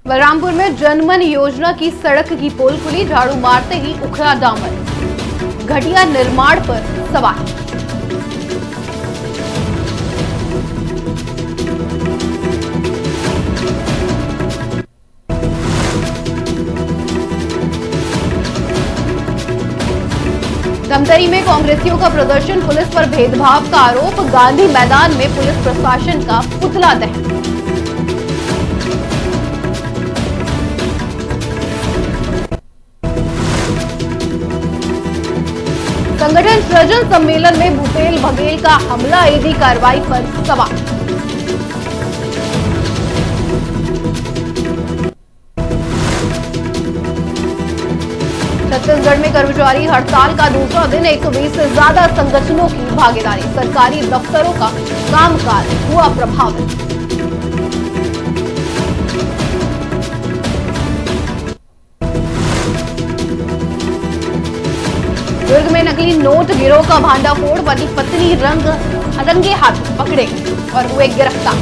बलरामपुर में जनमन योजना की सड़क की पोल खुली, झाड़ू मारते ही उखड़ा डामर। घटिया निर्माण पर सवाल। धमतरी में कांग्रेसियों का प्रदर्शन, पुलिस पर भेदभाव का आरोप। गांधी मैदान में पुलिस प्रशासन का पुतला दहन। संगठन सृजन सम्मेलन में भूपेश बघेल का हमला, ईडी कार्रवाई पर सवाल। छत्तीसगढ़ में कर्मचारी हड़ताल का दूसरा दिन, 120 से ज्यादा संगठनों की भागीदारी। सरकारी दफ्तरों का कामकाज हुआ प्रभावित। दुर्ग में नकली नोट गिरोह का भांडाफोड़, पति पत्नी रंगे हाथ पकड़े और हुए गिरफ्तार।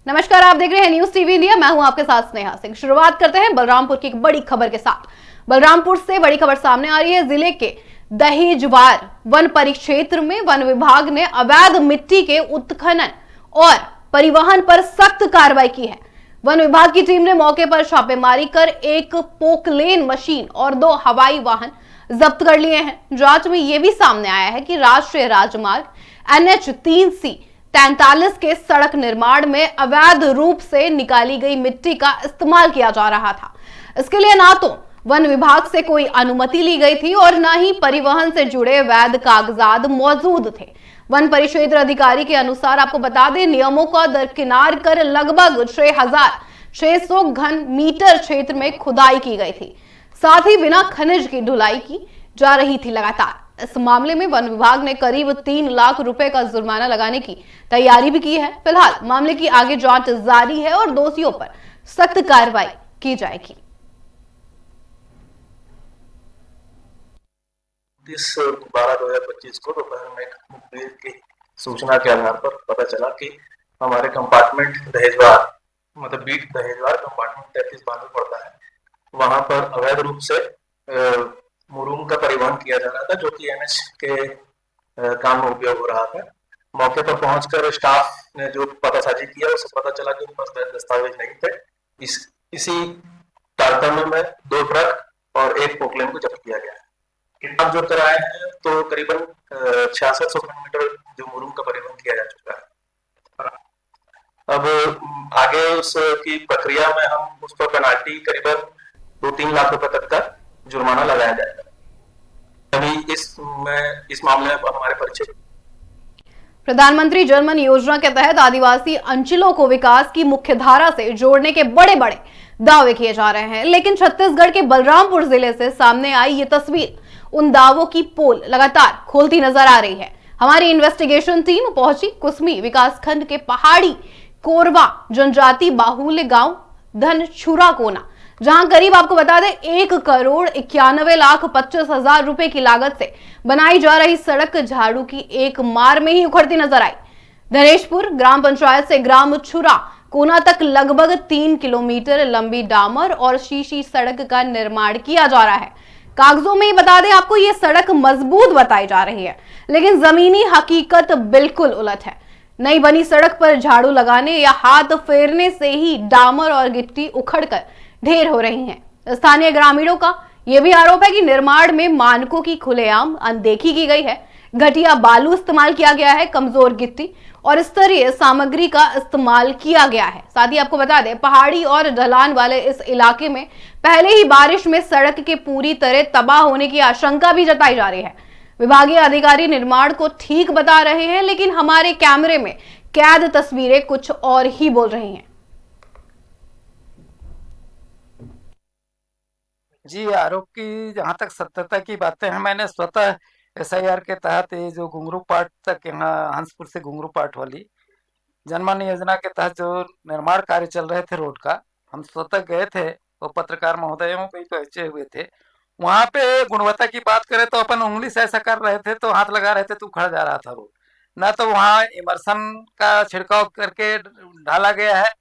नमस्कार, आप देख रहे हैं न्यूज टीवी इंडिया। मैं हूं आपके साथ स्नेहा सिंह। शुरुआत करते हैं बलरामपुर की एक बड़ी खबर के साथ। बलरामपुर से बड़ी खबर सामने आ रही है। जिले के दहेजवार वन परिक्षेत्र में वन विभाग ने अवैध मिट्टी के उत्खनन और परिवहन पर सख्त कार्रवाई की है। वन विभाग की टीम ने मौके पर छापेमारी कर एक पोकलेन मशीन और 2 हवाई वाहन जब्त कर लिए हैं। जांच में यह भी सामने आया है कि राष्ट्रीय राजमार्ग NH3C 43 के सड़क निर्माण में अवैध रूप से निकाली गई मिट्टी का इस्तेमाल किया जा रहा था। इसके लिए ना तो वन विभाग से कोई अनुमति ली गई थी और न ही परिवहन से जुड़े वैध कागजात मौजूद थे। वन परिक्षेत्र अधिकारी के अनुसार आपको बता दें, नियमों का दरकिनार कर लगभग 6600 घन मीटर क्षेत्र में खुदाई की गई थी। साथ ही बिना खनिज की ढुलाई की जा रही थी लगातार। इस मामले में वन विभाग ने करीब 3 लाख रुपए का जुर्माना लगाने की तैयारी भी की है। फिलहाल मामले की आगे जांच जारी है और दोषियों पर सख्त कार्रवाई की जाएगी। 30/12/2025 को दोपहर में मुखबिर की सूचना के आधार पर पता चला कि हमारे कंपार्टमेंट दहेजवार मतलब बीट दहेजवार कंपार्टमेंट 33 बानवे पड़ता है, वहां पर अवैध रूप से मुरूम का परिवहन किया जा रहा था, जो कि NH के काम में उपयोग हो रहा था। मौके पर पहुंचकर स्टाफ ने जो पतासाजी किया, उससे पता चला कि उनके पास दस्तावेज नहीं थे। इसी तारतम्य में 2 ट्रक और 1 पोकलेन को जब्त किया गया है। किताब जो कराए हैं तो करीबन 6600 मीटर जो मुरूम का परिवहन किया जा चुका है। अब आगे उसकी प्रक्रिया में हम उस पर पेनाल्टी करीबन 2-3 लाख रुपए तक का जुर्माना लगाया जाएगा। अभी इस मामले में हमारे परिचय। प्रधानमंत्री जनमन योजना के तहत आदिवासी अंचलों को विकास की मुख्य धारा से जोड़ने के बड़े बड़े दावे किए जा रहे हैं, लेकिन छत्तीसगढ़ के बलरामपुर जिले से सामने आई ये तस्वीर उन दावों की पोल लगातार खोलती नजर आ रही है। हमारी इन्वेस्टिगेशन टीम पहुंची कुसमी विकासखंड के पहाड़ी कोरवा जनजाति बाहुल्य गांव धनछुरा कोना, जहां करीब आपको बता दें 1,91,25,000 रुपए की लागत से बनाई जा रही सड़क झाड़ू की एक मार में ही उखड़ती नजर आई। धनेशपुर ग्राम पंचायत से ग्राम छुरा कोना तक लगभग 3 किलोमीटर लंबी डामर और शीशी सड़क का निर्माण किया जा रहा है। कागजों में बता दें आपको, ये सड़क मजबूत बताई जा रही है, लेकिन जमीनी हकीकत बिल्कुल उलट है। नई बनी सड़क पर झाड़ू लगाने या हाथ फेरने से ही डामर और गिट्टी उखड़कर ढेर हो रही हैं। स्थानीय ग्रामीणों का यह भी आरोप है कि निर्माण में मानकों की खुलेआम अनदेखी की गई है। घटिया बालू इस्तेमाल किया गया है, कमजोर गिट्टी और स्तरीय सामग्री का इस्तेमाल किया गया है। साथ ही आपको बता दें, पहाड़ी और ढलान वाले इस इलाके में पहले ही बारिश में सड़क के पूरी तरह तबाह होने की आशंका भी जताई जा रही है। विभागीय अधिकारी निर्माण को ठीक बता रहे हैं, लेकिन हमारे कैमरे में कैद तस्वीरें कुछ और ही बोल रही हैं। जी, आरोप की जहाँ तक सत्यता की बातें हैं, मैंने स्वतः SIR के तहत ये जो घुंगरू पाट तक यहाँ हंसपुर से घुंगरू पाट वाली जनमन योजना के तहत जो निर्माण कार्य चल रहे थे रोड का, हम स्वतः गए थे और पत्रकार महोदयों भी पहुंचे हुए थे। वहां पे गुणवत्ता की बात करें तो अपन उंगली से ऐसा कर रहे थे तो हाथ लगा रहे थे तो उखड़ जा रहा था रोड। ना तो वहाँ इमर्सन का छिड़काव करके ढाला गया है,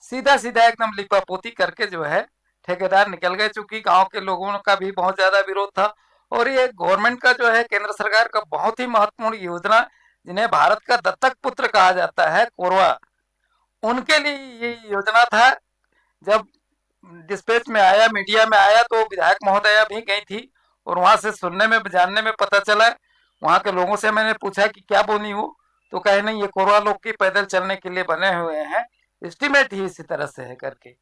सीधा सीधा एकदम लिपापोती करके जो है ठेकेदार निकल गए, चूंकि गांव के लोगों का भी बहुत ज्यादा विरोध था। और ये गवर्नमेंट का जो है केंद्र सरकार का बहुत ही महत्वपूर्ण योजना, जिन्हें भारत का दत्तक पुत्र कहा जाता है, कोरवा, उनके लिए ये योजना था। जब डिस्पैच में आया, मीडिया में आया, तो विधायक महोदया भी गई थी और वहां से सुनने में जानने में पता चला, वहां के लोगों से मैंने पूछा कि क्या बोली हूँ, तो कहे नहीं, ये कोरवा लोग की पैदल चलने के लिए बने हुए हैं, एस्टिमेट ही इसी तरह से है करके।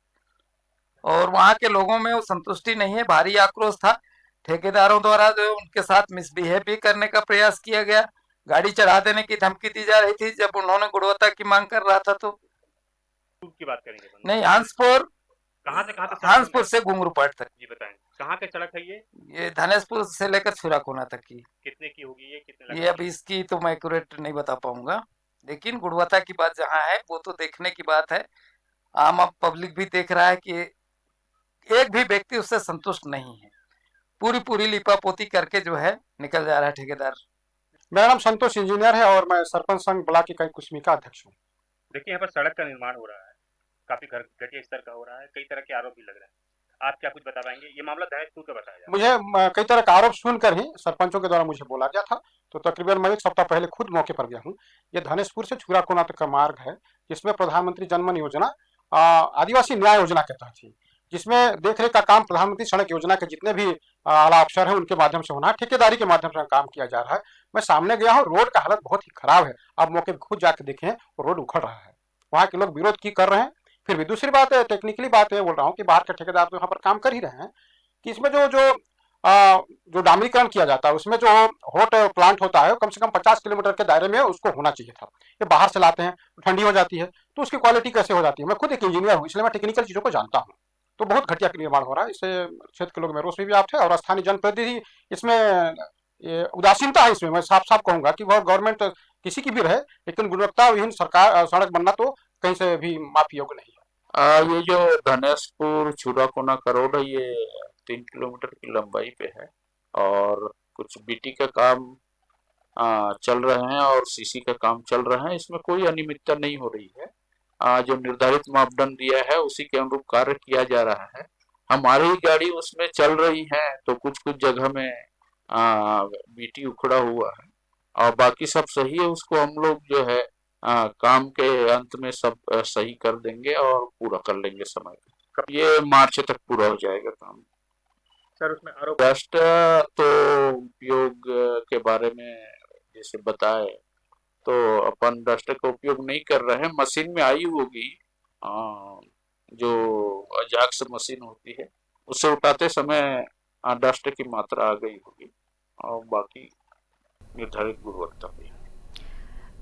और वहां के लोगों में वो संतुष्टि नहीं है, भारी आक्रोश था। ठेकेदारों द्वारा जो उनके साथ मिसबिहेव भी करने का प्रयास किया गया, गाड़ी चढ़ा देने की धमकी दी जा रही थी जब उन्होंने गुणवत्ता की मांग कर रहा था। तो की बात करेंगे नहीं, हंसपुर, कहाँ से कहाँ तक? हंसपुर से घुंगरूपाट तक। जी बताएं, कहाँ की सड़क है ये धनेशपुर से लेकर छुराकोना तक की। कितने की होगी ये, कितने ये अभी इसकी तो मैं एक्यूरेट नहीं बता पाऊंगा, लेकिन गुणवत्ता की बात जहाँ है वो तो देखने की बात है। आम पब्लिक भी देख रहा है कि एक भी व्यक्ति उससे संतुष्ट नहीं है, पूरी लिपापोती करके जो है निकल जा रहा है ठेकेदार। मेरा नाम संतोष इंजीनियर है और मैं सरपंच संघ ब्लॉक इकाई कुसमी का अध्यक्ष हूँ। देखिए, यहाँ पर सड़क का निर्माण हो रहा है, काफी घटिया स्तर का हो रहा है, कई तरह के आरोप भी लग रहे हैं। आप क्या कुछ बता पाएंगे? ये मामला दहेजपुर का बताया जा रहा है। मुझे कई तरह का आरोप सुनकर ही सरपंचों के द्वारा मुझे बोला गया था, तो तकरीबन मैं 1 सप्ताह पहले खुद मौके पर गया हूँ। ये धनेशपुर से छुराकोना तक का मार्ग है, जिसमें प्रधानमंत्री जनमन योजना आदिवासी न्याय योजना के तहत थी, जिसमें देखरेख का काम प्रधानमंत्री सड़क योजना के जितने भी आला अफसर हैं उनके माध्यम से होना है, ठेकेदारी के माध्यम से काम किया जा रहा है। मैं सामने गया हूँ, रोड का हालत बहुत ही खराब है। आप मौके पर खुद जाकर देखें, रोड उखड़ रहा है। वहाँ के लोग विरोध की कर रहे हैं। फिर भी दूसरी बात है, टेक्निकली बात है, बोल रहा हूँ कि बाहर के ठेकेदार तो यहाँ पर काम कर ही रहे हैं कि इसमें जो डामरीकरण किया जाता है, उसमें जो हॉट प्लांट होता है, कम से कम 50 किलोमीटर के दायरे में उसको होना चाहिए था। ये बाहर से लाते हैं, ठंडी हो जाती है, तो उसकी क्वालिटी कैसे हो जाती है। मैं खुद एक इंजीनियर हूँ, इसलिए मैं टेक्निकल चीज़ों को जानता हूँ। तो बहुत घटिया निर्माण हो रहा है, इससे क्षेत्र के लोग में रोष भी व्याप्त है और स्थानीय जनप्रतिनिधि इसमें उदासीनता है। इसमें मैं साफ साफ कहूंगा कि वह गवर्नमेंट किसी की भी रहे, लेकिन गुणवत्ता विहीन सरकार सड़क बनना तो कहीं से भी माफी योग्य नहीं है। ये जो धनेशपुर छुराकोना का रोड है, ये 3 किलोमीटर की लंबाई पे है और कुछ बीटी का काम चल रहे हैं और सीसी का काम चल रहा है। इसमें कोई अनियमितता नहीं हो रही है। जो निर्धारित मापदंड दिया है उसी के अनुरूप कार्य किया जा रहा है। हमारी गाड़ी उसमें चल रही है, तो कुछ जगह में बीटी उखड़ा हुआ है और बाकी सब सही है। उसको हम लोग जो है काम के अंत में सब सही कर देंगे और पूरा कर लेंगे समय पे। ये मार्च तक पूरा हो जाएगा काम। सर, उसमें आरोप डस्ट तो उपयोग के बारे में जैसे बताए, तो अपन डस्ट का उपयोग नहीं कर रहे हैं। मशीन में आई होगी, जो अजाक्स मशीन होती है, उससे उठाते समय डस्ट की मात्रा आ गई होगी और बाकी निर्धारित गुणवत्ता भी।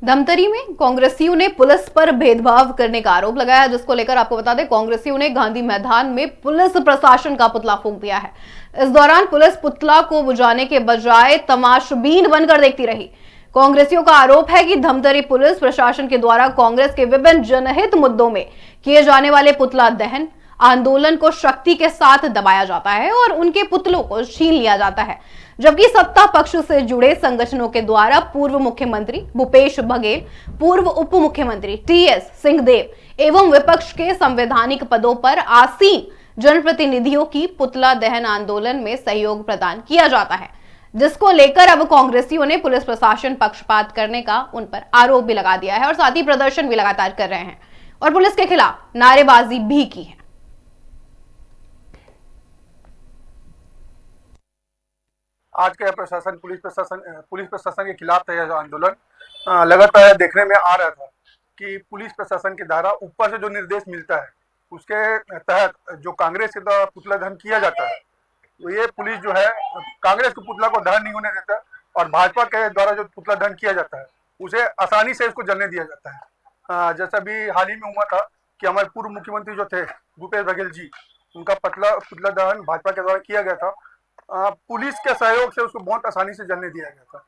धमतरी में कांग्रेसियों ने पुलिस पर भेदभाव करने का आरोप लगाया, जिसको लेकर आपको बता दें, कांग्रेसियों ने गांधी मैदान में पुलिस प्रशासन का पुतला फूंक दिया है। इस दौरान पुलिस पुतला को बुझाने के बजाय तमाशबीन बनकर देखती रही। कांग्रेसियों का आरोप है कि धमतरी पुलिस प्रशासन के द्वारा कांग्रेस के विभिन्न जनहित मुद्दों में किए जाने वाले पुतला दहन आंदोलन को शक्ति के साथ दबाया जाता है और उनके पुतलों को छीन लिया जाता है, जबकि सत्ता पक्ष से जुड़े संगठनों के द्वारा पूर्व मुख्यमंत्री भूपेश बघेल, पूर्व उप मुख्यमंत्री टीएस सिंहदेव एवं विपक्ष के संवैधानिक पदों पर आसीन जनप्रतिनिधियों की पुतला दहन आंदोलन में सहयोग प्रदान किया जाता है, जिसको लेकर अब कांग्रेसियों ने पुलिस प्रशासन पक्षपात करने का उन पर आरोप भी लगा दिया है और साथ ही प्रदर्शन भी लगातार कर रहे हैं और पुलिस के खिलाफ नारेबाजी भी की है। आज का प्रशासन पुलिस प्रशासन के खिलाफ था। यह आंदोलन लगातार देखने में आ रहा था कि पुलिस प्रशासन के द्वारा ऊपर से जो निर्देश मिलता है उसके तहत जो कांग्रेस के द्वारा पुतला दहन किया जाता है, तो ये पुलिस जो है कांग्रेस के पुतला को दहन नहीं होने देता और भाजपा के द्वारा जो पुतला दहन किया जाता है उसे आसानी से इसको जलने दिया जाता है। जैसा भी हाल ही में हुआ था कि हमारे पूर्व मुख्यमंत्री जो थे भूपेश बघेल जी, उनका पुतला दहन भाजपा के द्वारा किया गया था। पुलिस के सहयोग से उसको बहुत आसानी से जलने दिया गया था।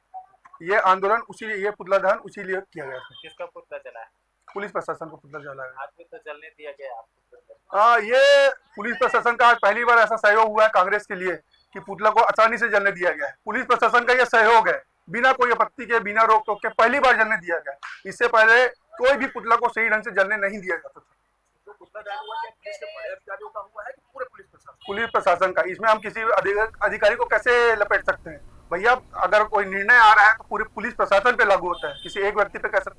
ये आंदोलन ये पुतला दहन उसी लिए किया गया था। किसका पुतला जला है? पुलिस प्रशासन को पुतला जला है। आज भी तो जलने दिया गया ये पुलिस प्रशासन का आज पहली बार ऐसा सहयोग हुआ है कांग्रेस के लिए कि पुतला को आसानी से जलने दिया गया है। पुलिस प्रशासन का ये सहयोग है, बिना कोई आपत्ति के, बिना रोक टोक के पहली बार जलने दिया गया। इससे पहले कोई भी पुतला को सही ढंग से जलने नहीं दिया जाता था। पुलिस प्रशासन का, इसमें हम किसी अधिकारी को कैसे लपेट सकते हैं भैया? अगर कोई निर्णय आ रहा है तो पूरे पुलिस प्रशासन पे लागू होता है, किसी एक व्यक्ति पे कैसे?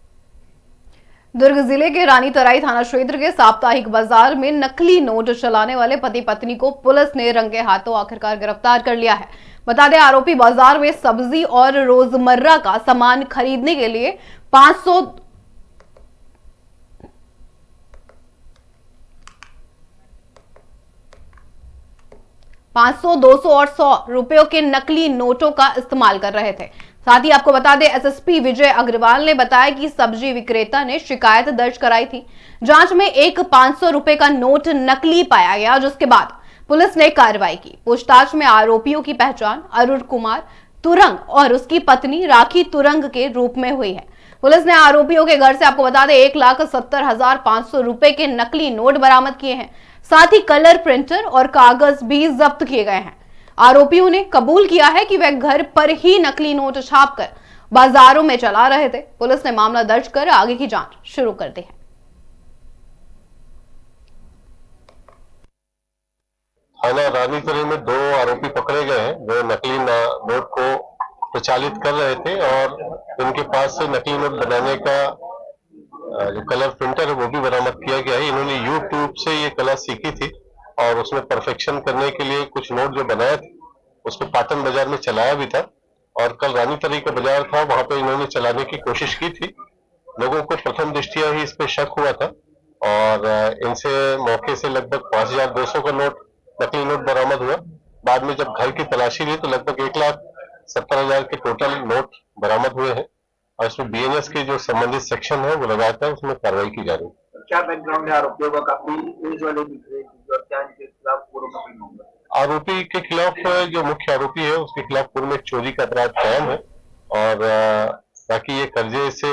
दुर्ग जिले के रानीतराई थाना क्षेत्र के साप्ताहिक बाजार में नकली नोट चलाने वाले पति पत्नी को पुलिस ने रंगे हाथों आखिरकार गिरफ्तार कर लिया है। बता दें, आरोपी बाजार में सब्जी और रोजमर्रा का सामान खरीदने के लिए 500 200 और 100 रुपयों के नकली नोटों का इस्तेमाल कर रहे थे। साथ ही आपको बता दें, एसएसपी विजय अग्रवाल ने बताया कि सब्जी विक्रेता ने शिकायत दर्ज कराई थी। जांच में एक 500 रुपए का नोट नकली पाया गया, जिसके बाद पुलिस ने कार्रवाई की। पूछताछ में आरोपियों की पहचान अरुण कुमार तुरंग और उसकी पत्नी राखी तुरंग के रूप में हुई है। पुलिस ने आरोपियों के घर से आपको बता दें 1,70,500 रुपए के नकली नोट बरामद किए हैं। साथ ही कलर प्रिंटर और कागज भी जब्त किए गए हैं। आरोपियों ने कबूल किया है कि वे घर पर ही नकली नोट छापकर बाजारों में चला रहे थे। पुलिस ने मामला दर्ज कर आगे की जांच शुरू कर दी है। थाना रानीतराई में 2 आरोपी पकड़े गए हैं जो नकली नोट को प्रचालित कर रहे थे और इनके पास से नकली नोट बनाने का जो कलर प्रिंटर है वो भी बरामद किया गया है। इन्होंने यूट्यूब से ये कला सीखी थी और उसमें परफेक्शन करने के लिए कुछ नोट जो बनाए थे उसको पाटन बाजार में चलाया भी था और कल रानीतराई का बाजार था, वहां पे इन्होंने चलाने की कोशिश की थी। लोगों को प्रथम दृष्टिया ही इस पे शक हुआ था और इनसे मौके से लगभग 5,200 का नोट नकली नोट बरामद हुआ। बाद में जब घर की तलाशी ली तो लगभग 1,70,000 के टोटल नोट बरामद हुए हैं और इसमें बीएनएस के जो संबंधित सेक्शन है वो लगाकर उसमें कार्रवाई की जा रही है। क्या बैकग्राउंड है आरोपियों का? काफी एज वाले दिख रहे हैं, क्या इनके खिलाफ पूर्व में कोई मामला? आरोपी के खिलाफ जो मुख्य आरोपी है उसके खिलाफ पूर्व में चोरी का अपराध कायम है और बाकी ये कर्जे से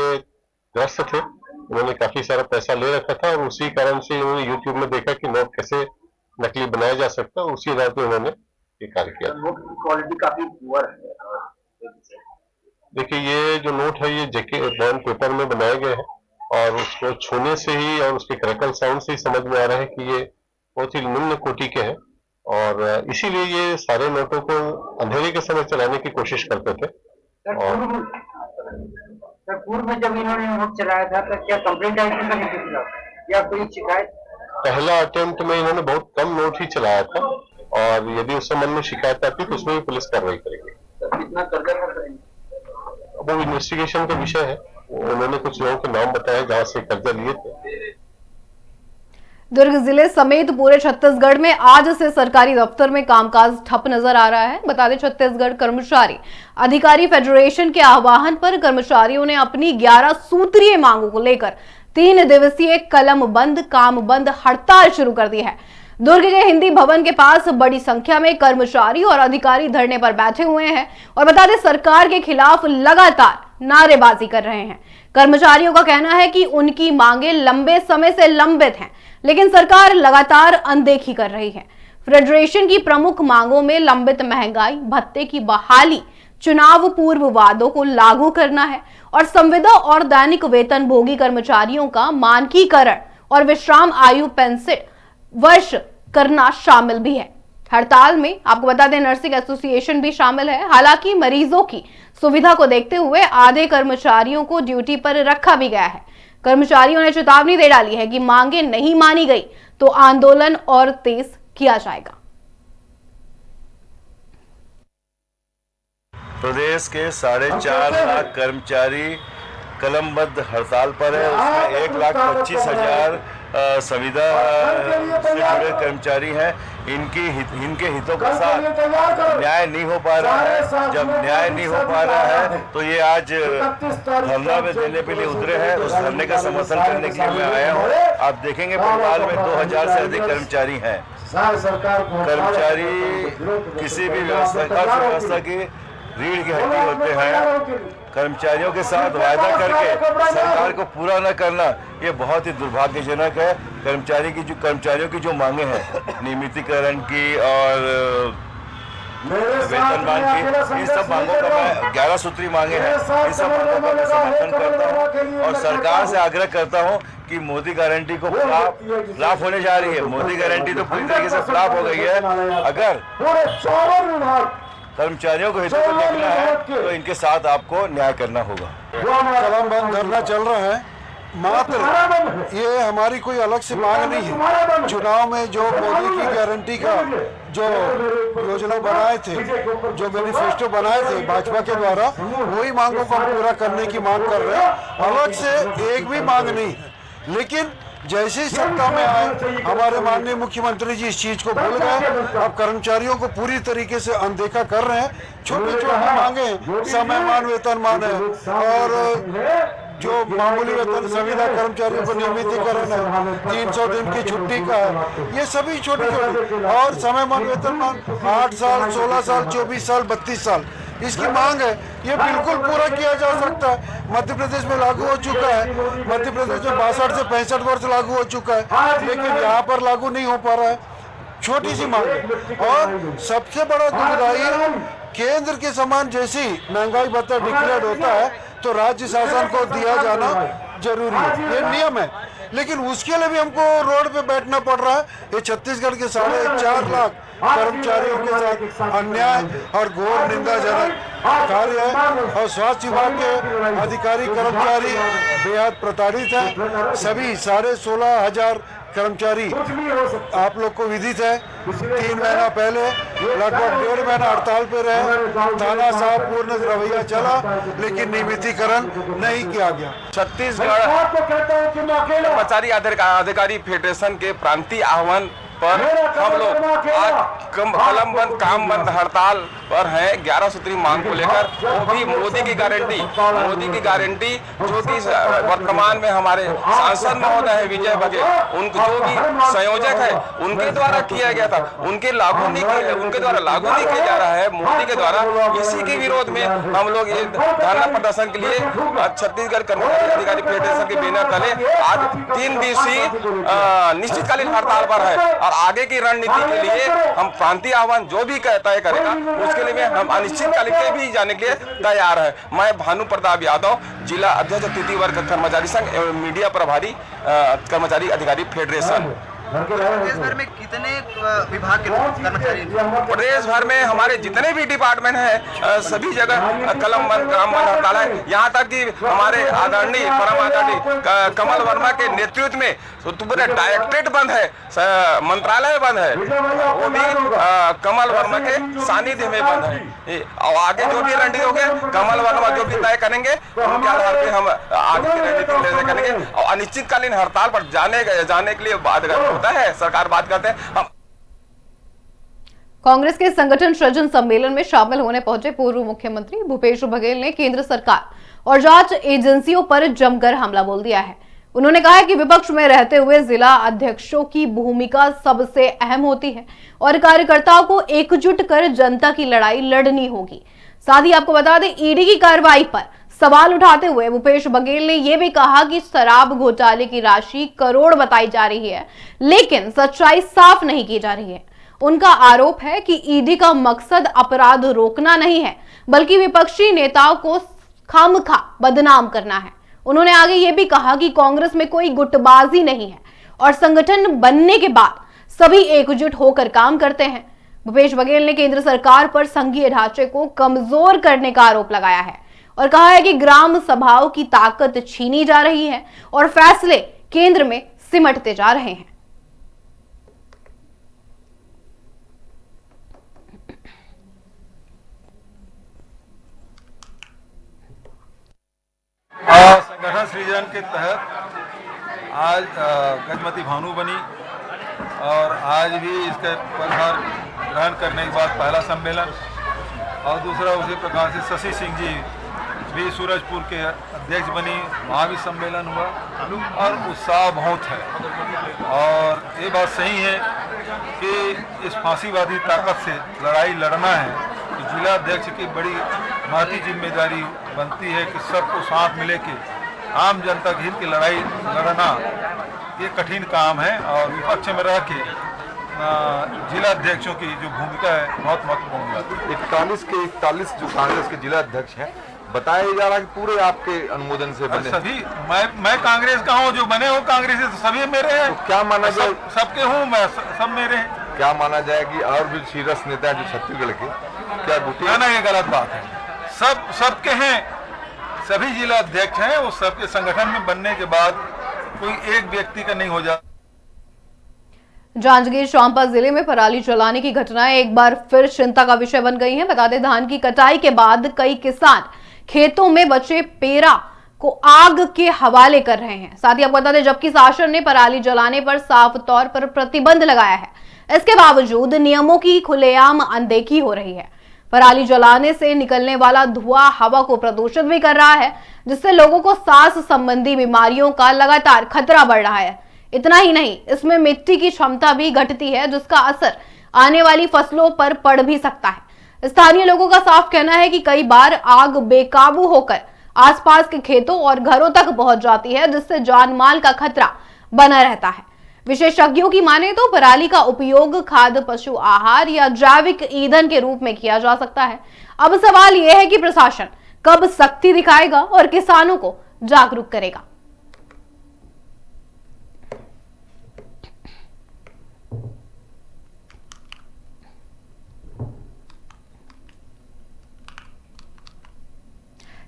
ग्रस्त थे। उन्होंने काफी सारा पैसा ले रखा था और उसी कारण से उन्होंने यूट्यूब में देखा कि नोट कैसे नकली बनाया जा सकता है, उसी आधार पर उन्होंने ये कार्य किया। नोट की क्वालिटी काफी पुअर है। देखिए, ये जो नोट है ये जेके बॉन्ड पेपर में बनाए गए हैं और उसको छूने से ही और उसके क्रैकल साउंड से ही समझ में आ रहा है कि ये बहुत ही निम्न कोटि के हैं और इसीलिए ये सारे नोटों को अंधेरे के समय चलाने की कोशिश करते थे। और पूर्व में जब इन्होंने नोट चलाया था तो क्या कंप्लेंट आई थी इनके खिलाफ या कोई शिकायत? पहला अटेम्प्ट में इन्होंने बहुत कम नोट ही चलाया था और यदि उस संबंध में शिकायत आती तो उसमें भी पुलिस कार्रवाई करेगी। कितना कर्जा कर रहे हैं? वो इन्वेस्टिगेशन का विषय है। उन्होंने कुछ लोगों के नाम बताए जहां से कर्जा लिए थे। दुर्ग जिले समेत पूरे छत्तीसगढ़ में आज से सरकारी दफ्तर में कामकाज ठप नजर आ रहा है। बता दें, छत्तीसगढ़ कर्मचारी अधिकारी फेडरेशन के आह्वान पर कर्मचारियों ने अपनी 11 सूत्रीय मांगों को लेकर 3 दिवसीय कलम बंद काम बंद हड़ताल शुरू कर दी है। दुर्ग के हिंदी भवन के पास बड़ी संख्या में कर्मचारी और अधिकारी धरने पर बैठे हुए हैं और बता दें, सरकार के खिलाफ लगातार नारेबाजी कर रहे हैं। कर्मचारियों का कहना है कि उनकी मांगे लंबे समय से लंबित हैं, लेकिन सरकार लगातार अनदेखी कर रही है। फेडरेशन की प्रमुख मांगों में लंबित महंगाई भत्ते की बहाली, चुनाव पूर्व वादों को लागू करना है और संविदा और दैनिक वेतन भोगी कर्मचारियों का मानकीकरण और विश्राम आयु पेंशन वर्ष करना शामिल भी है। हड़ताल में आपको बता दें नर्सिंग एसोसिएशन भी शामिल है। हालांकि मरीजों की सुविधा को देखते हुए आधे कर्मचारियों को ड्यूटी पर रखा भी गया है। कर्मचारियों ने चेतावनी दे डाली है कि मांगे नहीं मानी गई तो आंदोलन और तेज किया जाएगा। प्रदेश के 4.5 लाख कर्मचारी कलमबद्ध हड़ताल पर है। उसमें 1,25,000 संविदा से जुड़े कर्मचारी हैं। इनके हितों के साथ न्याय नहीं हो पा रहा है। जब न्याय नहीं हो पा रहा है तो ये आज धरना में देने के लिए उतरे हैं। उस धरने का समर्थन करने के लिए मैं आया हूँ। आप देखेंगे भोपाल में 2,000 से अधिक कर्मचारी हैं। कर्मचारी किसी भी व्यवस्था की रीढ़ की हड्डी होते हैं, कर्मचारियों के साथ वायदा करके सरकार को पूरा न करना ये बहुत ही दुर्भाग्यजनक है। कर्मचारियों की जो मांगे हैं नियमितीकरण की और वेतनमान की, इन सब मांगों का मैं 11 सूत्री मांगे हैं, इन सब मांगों का मैं समर्थन करता हूँ और सरकार से आग्रह करता हूँ कि मोदी गारंटी को फ्लॉप होने जा रही है। मोदी गारंटी तो पूरी तरीके से फ्लॉप हो गई है। अगर कर्मचारियों को हितों को देखना है तो इनके साथ आपको न्याय करना होगा। कलम बंद धरना चल रहा है, मात्र ये हमारी कोई अलग से मांग नहीं है। चुनाव में जो मोदी की गारंटी का जो योजना बनाए थे, जो मैनिफेस्टो बनाए थे भाजपा के द्वारा, वही मांगों को हम पूरा करने की मांग कर रहे हैं। अलग से एक भी मांग नहीं है। लेकिन जैसे ही सत्ता में आए हमारे माननीय मुख्यमंत्री जी इस चीज को भूल गए। अब कर्मचारियों को पूरी तरीके से अनदेखा कर रहे हैं। छोटी छोटी मांगे, समयमान वेतनमान है और जो मामूली वेतन संविदा कर्मचारियों को नियमितीकरण है, 300 दिन की छुट्टी का है, ये सभी छोटी छोटी और समयमान वेतनमान 8 साल, 16 साल, 24 साल, 32 साल इसकी मांग है। ये बिल्कुल पूरा किया जा सकता है। मध्य प्रदेश में लागू हो चुका है, मध्य प्रदेश में 62 से 65 वर्ष लागू हो चुका है, लेकिन यहाँ पर लागू नहीं हो पा रहा है। छोटी सी मांग है। और सबसे बड़ा दुखदाई, केंद्र के समान जैसी महंगाई भत्ता डिक्लेयर होता है तो राज्य शासन को दिया जाना जरूरी है, ये नियम है। लेकिन उसके लिए भी हमको रोड पे बैठना पड़ रहा है। ये छत्तीसगढ़ के 4.5 लाख कर्मचारियों के साथ अन्याय और घोर निंदाजनक कार्य है और स्वास्थ्य विभाग के अधिकारी कर्मचारी बेहद प्रताड़ित हैं। सभी 16,500 कर्मचारी आप लोग को विदित है 3 महीना पहले लगभग 1.5 महीना हड़ताल पे रहे। थाना साहब पूर्ण रवैया चला लेकिन नियमितीकरण नहीं किया गया। छत्तीसगढ़ कर्मचारी अधिकारी फेडरेशन के प्रांतीय आह्वान पर हम लोग आज कलम बंद काम बंद हड़ताल पर हैं 11 सूत्री मांग को लेकर। वो भी मोदी की गारंटी जो कि वर्तमान में हमारे सांसद महोदय है विजय बघेल, उनको जो भी संयोजक है उनके द्वारा किया गया था, उनके द्वारा लागू नहीं किया जा रहा है मोदी के द्वारा। इसी के विरोध में हम लोग ये धरना प्रदर्शन के लिए छत्तीसगढ़ कर्मचारी अधिकारी फेडरेशन के बैनर तले आज 3 दिवसीय निश्चितकालीन हड़ताल पर है। और आगे की रणनीति के लिए हम प्रांतीय आह्वान जो भी तय करेगा उसके लिए हम अनिश्चितकालीन के भी जाने के लिए तैयार है। मैं भानु प्रताप यादव, जिला अध्यक्ष तृतीय वर्ग कर्मचारी संघ एवं मीडिया प्रभारी कर्मचारी अधिकारी फेडरेशन। प्रदेश भर में कितने विभाग के कर्मचारी? प्रदेश भर में हमारे जितने भी डिपार्टमेंट हैं सभी जगह कलम बंद काम बंद हड़ताल है। यहाँ तक कि हमारे आदरणीय परम आदरणीय कमल वर्मा के नेतृत्व में पूरे डायरेक्टरेट बंद है, मंत्रालय बंद है, वो भी कमल वर्मा के सानिध्य में बंद है। और आगे जो भी रणनीति होगी कमल वर्मा जो भी तय करेंगे उनके आधार पर हम आगे की रणनीति करेंगे। और अनिश्चितकालीन हड़ताल पर जाने के लिए बात है, सरकार बात करते हैं हम। कांग्रेस के संगठन सृजन सम्मेलन में शामिल होने पहुंचे पूर्व मुख्यमंत्री भूपेश बघेल ने केंद्र सरकार और जांच एजेंसियों पर जमकर हमला बोल दिया है। उन्होंने कहा है कि विपक्ष में रहते हुए जिला अध्यक्षों की भूमिका सबसे अहम होती है और कार्यकर्ताओं को एकजुट कर जनता की लड़ाई लड़नी होगी। साथ ही आपको बता दें, ईडी की कार्रवाई पर सवाल उठाते हुए भूपेश बघेल ने यह भी कहा कि शराब घोटाले की राशि करोड़ बताई जा रही है लेकिन सच्चाई साफ नहीं की जा रही है। उनका आरोप है कि ईडी का मकसद अपराध रोकना नहीं है बल्कि विपक्षी नेताओं को खामखा बदनाम करना है। उन्होंने आगे यह भी कहा कि कांग्रेस में कोई गुटबाजी नहीं है और संगठन बनने के बाद सभी एकजुट होकर काम करते हैं। भूपेश बघेल ने केंद्र सरकार पर संघीय ढांचे को कमजोर करने का आरोप लगाया है और कहा है कि ग्राम सभाओं की ताकत छीनी जा रही है और फैसले केंद्र में सिमटते जा रहे हैं। संगठन सृजन के तहत आज गजमती भानु बनी और आज भी इसके पदभार ग्रहण करने के बाद पहला सम्मेलन और दूसरा उसी प्रकार से शशि सिंह जी भी सूरजपुर के अध्यक्ष बनी, वहाँ भी सम्मेलन हुआ और उत्साह बहुत है। और ये बात सही है कि इस फांसीवादी ताकत से लड़ाई लड़ना है तो जिला अध्यक्ष की बड़ी महती जिम्मेदारी बनती है कि सबको साथ मिले के आम जनता के हित की लड़ाई लड़ना ये कठिन काम है और विपक्ष में रह के जिला अध्यक्षों की जो भूमिका है बहुत महत्वपूर्ण है। 41 के 41 जो कांग्रेस के जिला अध्यक्ष हैं, बताया जा रहा है कि पूरे आपके अनुमोदन से बने। सभी मैं कांग्रेस का हूँ, जो बने हो कांग्रेस से तो सभी मेरे हैं। तो क्या माना जाए, सबके हूँ मैं, सब मेरे हैं। क्या माना जाए कि और भी शीर्ष नेता है जो छत्तीसगढ़ के, क्या गुटी ना, ये गलत बात है। सबके हैं, सभी जिला अध्यक्ष हैं, वो सबके संगठन में बनने के बाद कोई एक व्यक्ति का नहीं हो जाता। जांजगीर चांपा जिले में पराली जलाने की घटनाएं एक बार फिर चिंता का विषय बन गई हैं। बता दें, धान की कटाई के बाद कई किसान खेतों में बचे पेरा को आग के हवाले कर रहे हैं। साथ ही आपको बता दें, जबकि शासन ने पराली जलाने पर साफ तौर पर प्रतिबंध लगाया है, इसके बावजूद नियमों की खुलेआम अनदेखी हो रही है। पराली जलाने से निकलने वाला धुआं हवा को प्रदूषित भी कर रहा है, जिससे लोगों को सांस संबंधी बीमारियों का लगातार खतरा बढ़ रहा है। इतना ही नहीं, इसमें मिट्टी की क्षमता भी घटती है, जिसका असर आने वाली फसलों पर पड़ भी सकता है। स्थानीय लोगों का साफ कहना है कि कई बार आग बेकाबू होकर आसपास के खेतों और घरों तक पहुंच जाती है, जिससे जान माल का खतरा बना रहता है। विशेषज्ञों की माने तो पराली का उपयोग खाद्य, पशु आहार या जैविक ईंधन के रूप में किया जा सकता है। अब सवाल यह है कि प्रशासन कब सख्ती दिखाएगा और किसानों को जागरूक करेगा।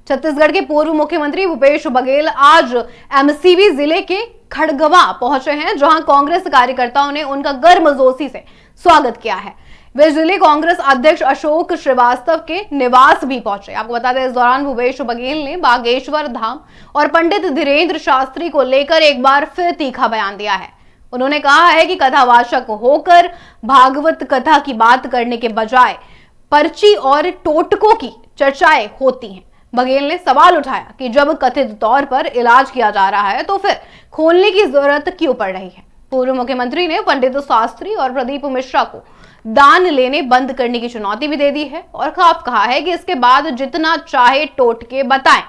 छत्तीसगढ़ के पूर्व मुख्यमंत्री भूपेश बघेल आज एमसीबी जिले के खड़गवा पहुंचे हैं, जहां कांग्रेस कार्यकर्ताओं ने उनका गर्मजोशी से स्वागत किया है। वे जिले कांग्रेस अध्यक्ष अशोक श्रीवास्तव के निवास भी पहुंचे। आपको बता दें, इस दौरान भूपेश बघेल ने बागेश्वर धाम और पंडित धीरेन्द्र शास्त्री को लेकर एक बार फिर तीखा बयान दिया है। उन्होंने कहा है कि कथावाचक होकर भागवत कथा की बात करने के बजाय पर्ची और टोटकों की चर्चाएं होती हैं। बघेल ने सवाल उठाया कि जब कथित तौर पर इलाज किया जा रहा है तो फिर खोलने की जरूरत क्यों पड़ रही है। पूर्व मुख्यमंत्री ने पंडित शास्त्री और प्रदीप मिश्रा को दान लेने बंद करने की चुनौती भी दे दी है और साफ कहा है कि इसके बाद जितना चाहे टोटके बताएं।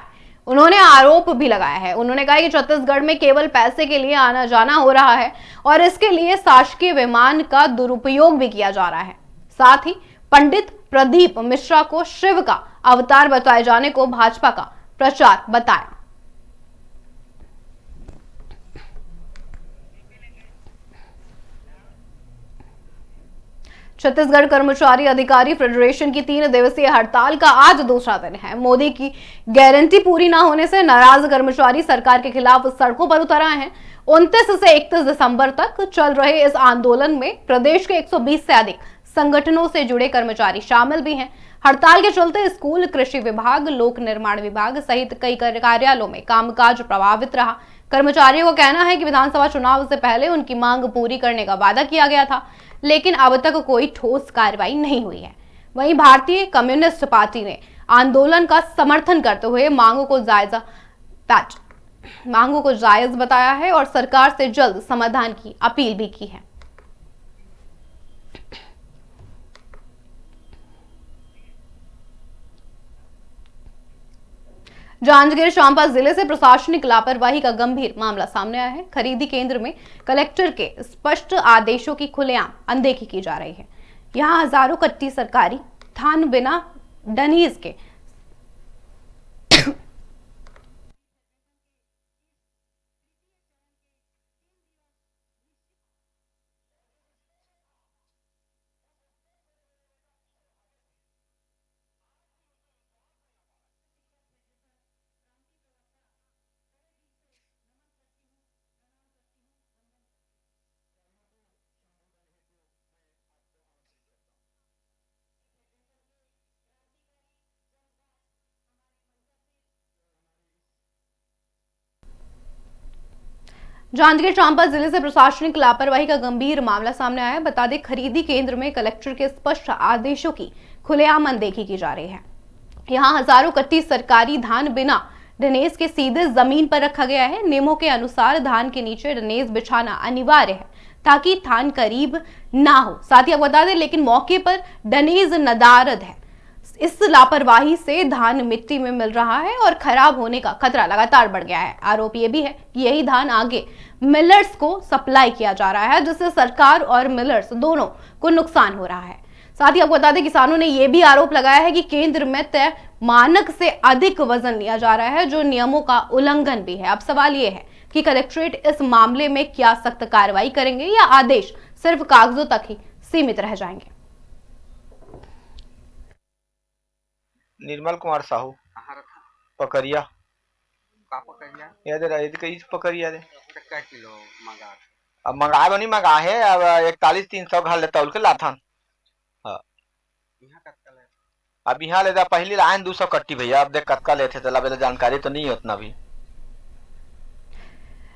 उन्होंने आरोप भी लगाया है। उन्होंने कहा कि छत्तीसगढ़ में केवल पैसे के लिए आना जाना हो रहा है और इसके लिए शासकीय विमान का दुरुपयोग भी किया जा रहा है। साथ ही पंडित प्रदीप मिश्रा को शिव का अवतार बताए जाने को भाजपा का प्रचार बताया। छत्तीसगढ़ कर्मचारी अधिकारी फेडरेशन की 3 दिवसीय हड़ताल का आज दूसरा दिन है। मोदी की गारंटी पूरी न होने से नाराज कर्मचारी सरकार के खिलाफ सड़कों पर उतर आए हैं। 29 से 31 दिसंबर तक चल रहे इस आंदोलन में प्रदेश के 120 से अधिक संगठनों से जुड़े कर्मचारी शामिल भी हैं। हड़ताल के चलते स्कूल, कृषि विभाग, लोक निर्माण विभाग सहित कई कार्यालयों में कामकाज प्रभावित रहा। कर्मचारियों का कहना है कि विधानसभा चुनाव से पहले उनकी मांग पूरी करने का वादा किया गया था, लेकिन अब तक कोई ठोस कार्रवाई नहीं हुई है। वहीं भारतीय कम्युनिस्ट पार्टी ने आंदोलन का समर्थन करते हुए मांगों को जायज बताया है और सरकार से जल्द समाधान की अपील भी की है। जांजगीर चांपा जिले से प्रशासनिक लापरवाही का गंभीर मामला सामने आया है। खरीदी केंद्र में कलेक्टर के स्पष्ट आदेशों की खुलेआम अनदेखी की जा रही है। यहां हजारों कट्टी सरकारी थान बिना डनीज के जांजगीर चांपा जिले से प्रशासनिक लापरवाही का गंभीर मामला सामने आया है। बता दें, खरीदी केंद्र में कलेक्टर के स्पष्ट आदेशों की खुलेआम अनदेखी की जा रही है। यहां हजारों कट्टी सरकारी धान बिना ड्रेनेज के सीधे जमीन पर रखा गया है। नियमों के अनुसार धान के नीचे ड्रेनेज बिछाना अनिवार्य है ताकि थान करीब ना हो। साथ ही आप बता दें, लेकिन मौके पर ड्रेनेज नदारद है। इस लापरवाही से धान मिट्टी में मिल रहा है और खराब होने का खतरा लगातार बढ़ गया है। आरोप ये भी है कि यही धान आगे मिलर्स को सप्लाई किया जा रहा है, जिससे सरकार और मिलर्स दोनों को नुकसान हो रहा है। साथ ही आपको बता दें, किसानों ने यह भी आरोप लगाया है कि केंद्र में तय मानक से अधिक वजन लिया जा रहा है, जो नियमों का उल्लंघन भी है। अब सवाल यह है कि कलेक्ट्रेट इस मामले में क्या सख्त कार्रवाई करेंगे या आदेश सिर्फ कागजों तक ही सीमित रह जाएंगे। निर्मल कुमार साहू, पकड़िया पकड़िया दे किलो मंगा अब मंगाए बनी मंगा है। अब 41-300 घर लेता उनके लाथन। अब यहाँ लेता पहली लाइन 200 कट्टी भैया। अब देख कतका लेते थे, जानकारी तो नहीं है उतना भी।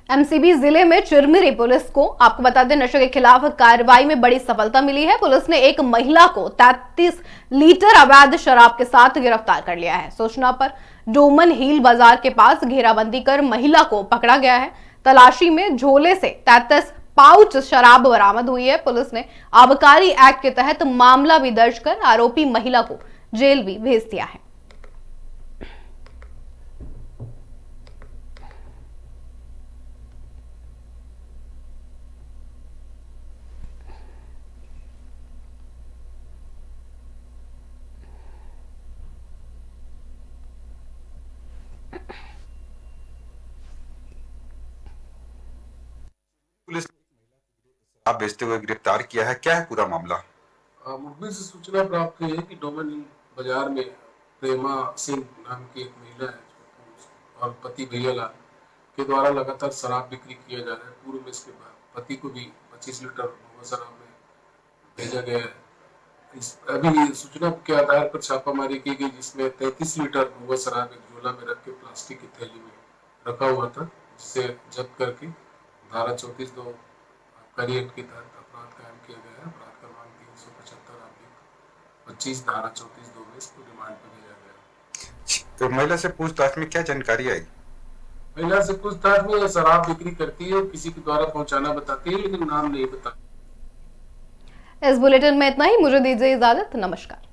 एमसीबी जिले में चिरमिरी पुलिस को आपको बता दें, नशे के खिलाफ कार्रवाई में बड़ी सफलता मिली है। पुलिस ने एक महिला को 33 लीटर अवैध शराब के साथ गिरफ्तार कर लिया है। सूचना पर डोमन हिल बाजार के पास घेराबंदी कर महिला को पकड़ा गया है। तलाशी में झोले से 33 पाउच शराब बरामद हुई है। पुलिस ने आबकारी एक्ट के तहत मामला भी दर्ज कर आरोपी महिला को जेल भी भेज दिया है। पुलिस ने शराब बेचते हुए गिरफ्तार किया है। क्या है पूरा मामला? मुखबिर से सूचना प्राप्त हुई है कि डोमन बाजार में प्रेमा सिंह नाम की एक महिला है और पति भैयालाल के द्वारा लगातार शराब बिक्री किया जा रहा है। पूर्व में इसके बाद पति को भी 25 लीटर शराब में भेजा गया है। अभी सूचना के आधार पर छापामारी की गई, जिसमें 33 लीटर शराब एक झोला में रख के प्लास्टिक की थैली में रखा हुआ था, जिसे जब्त करके धारा 34(2) आबकारी एक्ट के तहत अपराध कायम किया गया है। अपराध क्रमांक 375/25 धारा 34(2) में इसको रिमांड पर भेजा गया। तो महिला से पूछताछ में क्या जानकारी आई? महिला से पूछताछ में शराब बिक्री करती है और किसी के द्वारा पहुंचाना बताती है, लेकिन नाम नहीं बता। इस बुलेटिन में इतना ही। मुझे दीजिए इजाजत। नमस्कार।